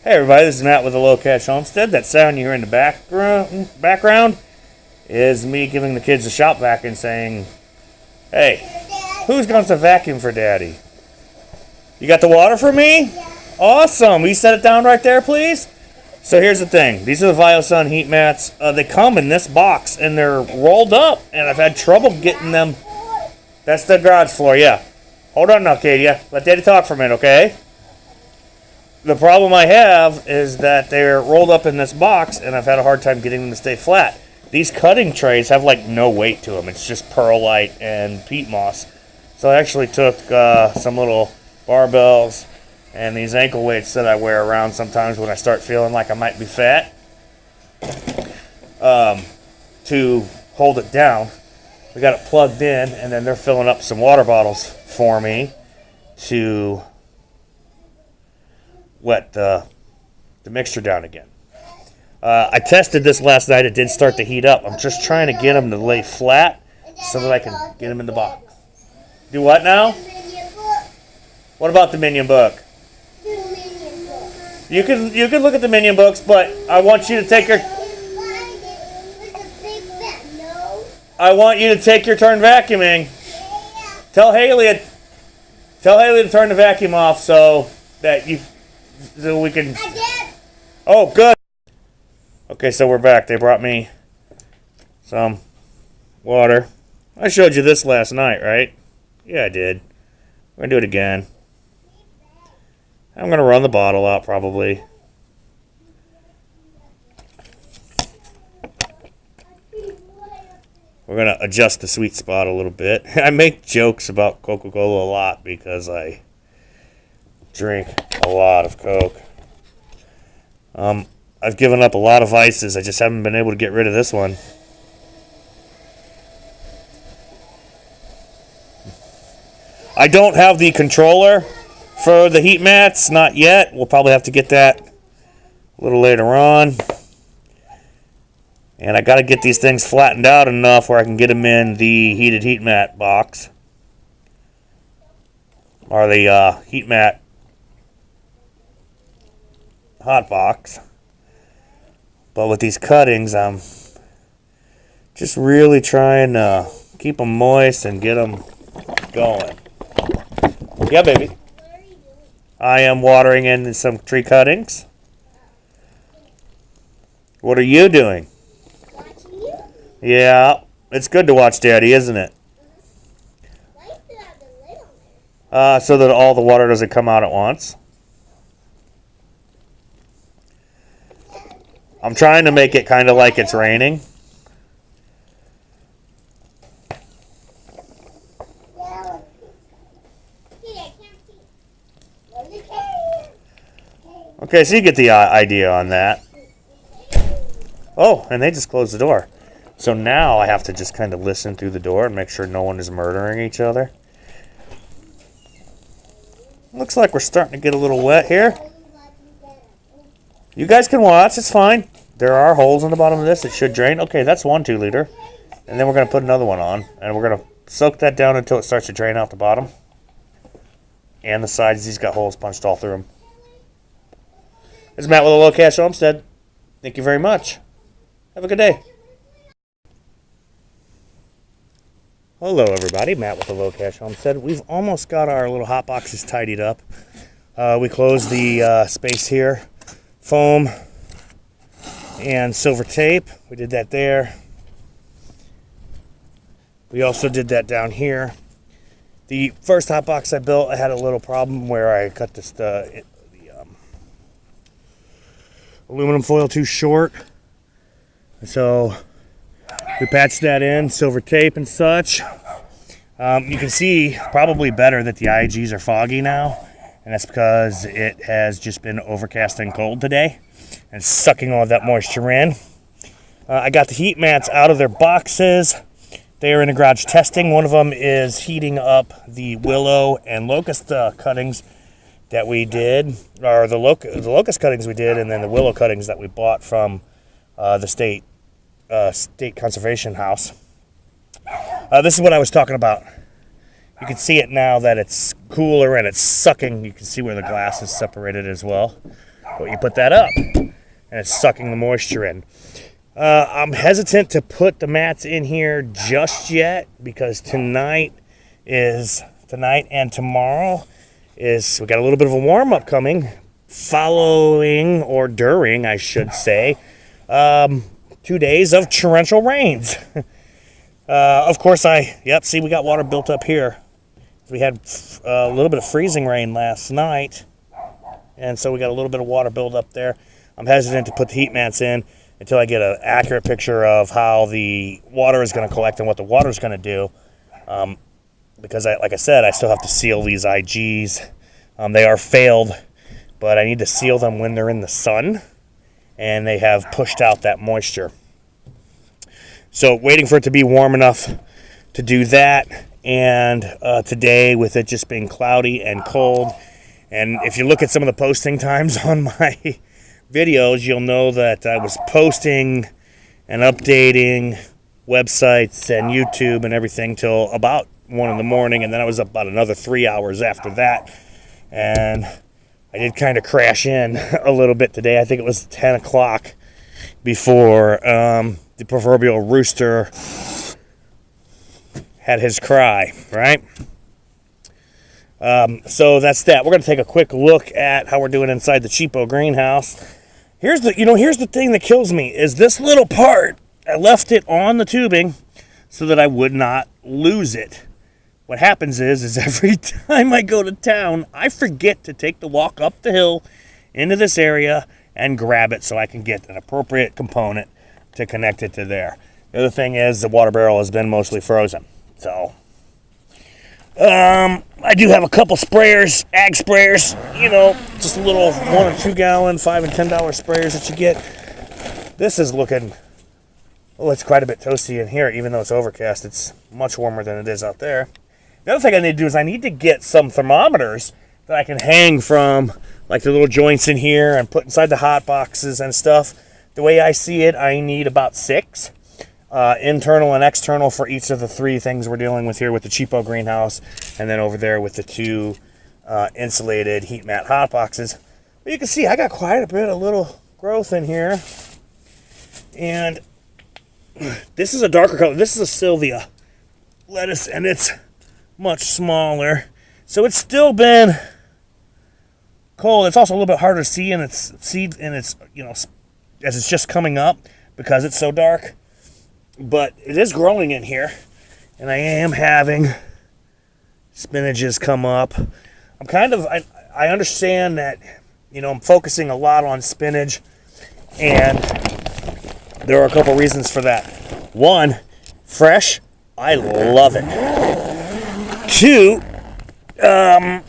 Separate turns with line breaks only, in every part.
Hey everybody, this is Matt with the Low Cash Homestead. That sound you hear in the background is me giving the kids a shop vac and saying, "Hey, who's going to vacuum for Daddy? You got the water for me? Awesome. Will you set it down right there, please?" So here's the thing. These are the VioSun heat mats. They come in this box and they're rolled up, and I've had trouble getting them. That's the garage floor, yeah. Hold on now, Katia. Let Daddy talk for a minute, okay? The problem I have is that they're rolled up in this box, and I've had a hard time getting them to stay flat. These cutting trays have like no weight to them. It's just perlite and peat moss. So I actually took some little barbells and these ankle weights that I wear around sometimes when I start feeling like I might be fat to hold it down. We got it plugged in, and then they're filling up some water bottles for me to wet the mixture down again. I tested this last night. It did start to heat up. I'm just trying to get them to lay flat so that I can get them in the box. Do what now? What about the Minion book? You can look at the Minion books, but I want you to take your turn vacuuming. Tell Haley to turn the vacuum off so we can. Oh, good. Okay, so we're back. They brought me some water. I showed you this last night, right? Yeah, I did. We're gonna do it again. I'm gonna run the bottle out probably. We're gonna adjust the sweet spot a little bit. I make jokes about Coca-Cola a lot because I drink a lot of Coke. I've given up a lot of ices. I just haven't been able to get rid of this one. I don't have the controller for the heat mats, not yet. We'll probably have to get that a little later on. And I got to get these things flattened out enough where I can get them in the heated heat mat box. Or the heat mat hotbox. But with these cuttings, I'm just really trying to keep them moist and get them going. Yeah, baby. I am watering in some tree cuttings. What are you doing?
Watching you?
Yeah, it's good to watch Daddy, isn't it?
Why do you have the lid on there?
So that all the water doesn't come out at once. I'm trying to make it kind of like it's raining. Okay, so you get the idea on that. Oh, and they just closed the door. So now I have to just kind of listen through the door and make sure no one is murdering each other. Looks like we're starting to get a little wet here. You guys can watch, it's fine. There are holes in the bottom of this. It should drain. Okay, that's 1 2-liter. And then we're going to put another one on. And we're going to soak that down until it starts to drain out the bottom. And the sides, these got holes punched all through them. This is Matt with the Low Cash Homestead. Thank you very much. Have a good day. Hello everybody, Matt with the Low Cash Homestead. We've almost got our little hot boxes tidied up. We closed the space here. Foam and silver tape. We did that there. We also did that down here. The first hot box I built, I had a little problem where I cut this the aluminum foil too short. So we patched that in, silver tape and such. You can see probably better that the IGs are foggy now. And that's because it has just been overcast and cold today and sucking all that moisture in. I got the heat mats out of their boxes. They are in the garage testing. One of them is heating up the willow and locust cuttings that we did, or the locust cuttings we did, and then the willow cuttings that we bought from the state conservation house. This is what I was talking about. You can see it now that it's cooler and it's sucking. You can see where the glass is separated as well. But you put that up, and it's sucking the moisture in. I'm hesitant to put the mats in here just yet because tonight and tomorrow we got a little bit of a warm up coming, following or during, I should say, 2 days of torrential rains. Of course, see, we got water built up here. We had a little bit of freezing rain last night, and so we got a little bit of water build up there. I'm hesitant to put the heat mats in until I get an accurate picture of how the water is going to collect and what the water is going to do. Because, like I said, I still have to seal these IGs. They are failed, but I need to seal them when they're in the sun, and they have pushed out that moisture. So waiting for it to be warm enough to do that, and today with it just being cloudy and cold. And if you look at some of the posting times on my videos, you'll know that I was posting and updating websites and YouTube and everything till about 1 in the morning, and then I was up about another 3 hours after that. And I did kind of crash in a little bit today. I think it was 10 o'clock before the proverbial rooster had his cry, right? So that's that. We're going to take a quick look at how we're doing inside the cheapo greenhouse. Here's the thing that kills me is this little part. I left it on the tubing so that I would not lose it. What happens is every time I go to town, I forget to take the walk up the hill into this area and grab it so I can get an appropriate component to connect it to there. The other thing is the water barrel has been mostly frozen. So, I do have a couple sprayers, ag sprayers, just a little 1 or 2 gallon, $5 and $10 sprayers that you get. This is looking, it's quite a bit toasty in here, even though it's overcast. It's much warmer than it is out there. The other thing I need to do is I need to get some thermometers that I can hang from, like the little joints in here and put inside the hot boxes and stuff. The way I see it, I need about 6. Internal and external for each of the 3 things we're dealing with here with the cheapo greenhouse, and then over there with the 2 insulated heat mat hot boxes. But you can see I got quite a bit of little growth in here, and this is a darker color. This is a Sylvia lettuce, and it's much smaller, so it's still been cold. It's also a little bit harder to see in its seed, and it's as it's just coming up because it's so dark. But it is growing in here, and I am having spinaches come up. I understand that, I'm focusing a lot on spinach, and there are a couple reasons for that. 1, fresh, I love it. 2,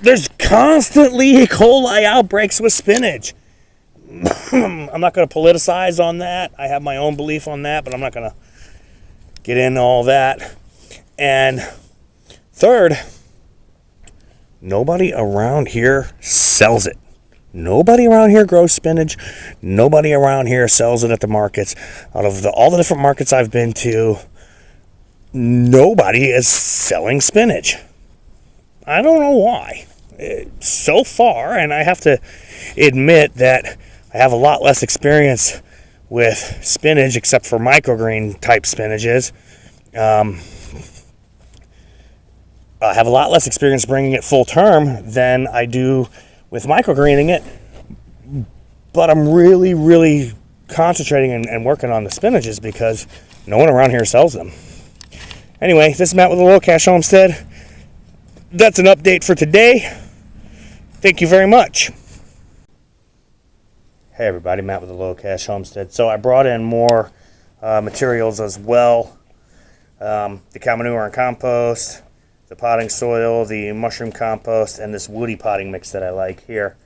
there's constantly E. coli outbreaks with spinach. I'm not going to politicize on that. I have my own belief on that, but I'm not going to get into all that. And 3rd, nobody around here sells it. Nobody around here grows spinach. Nobody around here sells it at the markets. Out of all the different markets I've been to, nobody is selling spinach. I don't know why. So far, and I have to admit that I have a lot less experience with spinach, except for microgreen type spinaches. I have a lot less experience bringing it full term than I do with microgreening it, but I'm really, really concentrating and working on the spinaches because no one around here sells them. Anyway, this is Matt with the Low Cash Homestead. That's an update for today. Thank you very much. Hey everybody, Matt with the Low Cash Homestead. So I brought in more materials as well. The cow manure and compost, the potting soil, the mushroom compost, and this woody potting mix that I like here.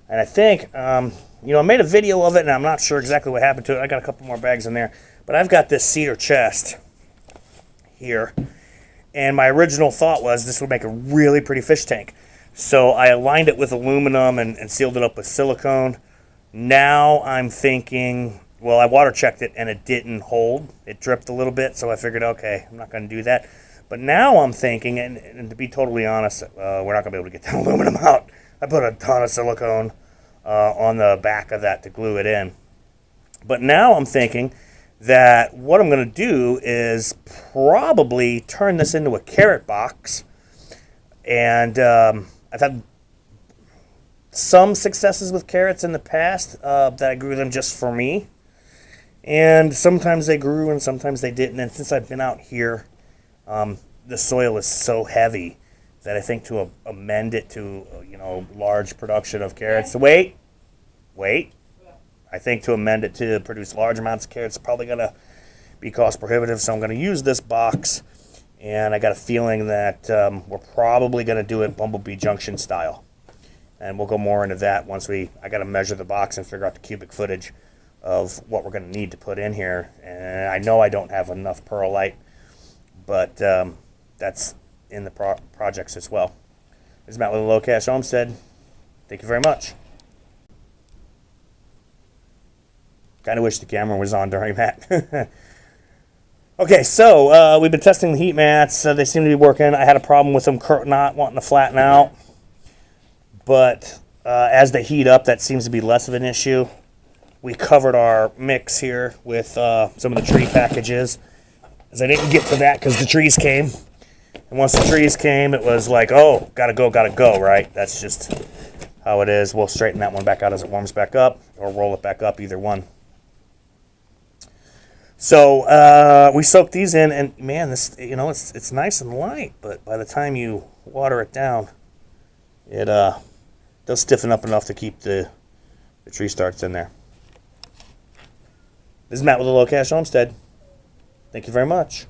And I think, I made a video of it, and I'm not sure exactly what happened to it. I got a couple more bags in there. But I've got this cedar chest here. And my original thought was this would make a really pretty fish tank. So I aligned it with aluminum and sealed it up with silicone. Now I'm thinking, well, I water checked it and it didn't hold. It dripped a little bit, so I figured, okay, I'm not going to do that. But now I'm thinking, and to be totally honest, we're not going to be able to get that aluminum out. I put a ton of silicone on the back of that to glue it in. But now I'm thinking that what I'm going to do is probably turn this into a carrot box. And I've had some successes with carrots in the past that I grew them just for me. And sometimes they grew and sometimes they didn't. And since I've been out here, the soil is so heavy that I think to amend it to, large production of carrots. Wait. I think to amend it to produce large amounts of carrots is probably going to be cost prohibitive. So I'm going to use this box. And I got a feeling that we're probably going to do it Bumblebee Junction style. And we'll go more into that once I got to measure the box and figure out the cubic footage of what we're going to need to put in here. And I know I don't have enough perlite, but that's in the projects as well. This is Matt with the Low Cash Homestead. Thank you very much. Kind of wish the camera was on during that. Okay, so we've been testing the heat mats. They seem to be working. I had a problem with them not wanting to flatten out. But as they heat up, that seems to be less of an issue. We covered our mix here with some of the tree packages. As I didn't get to that because the trees came. And once the trees came, it was like, oh, gotta go, right? That's just how it is. We'll straighten that one back out as it warms back up or roll it back up, either one. So we soaked these in, and man, this it's nice and light, but by the time you water it down, it they'll stiffen up enough to keep the tree starts in there. This is Matt with the Low Cash Homestead. Thank you very much.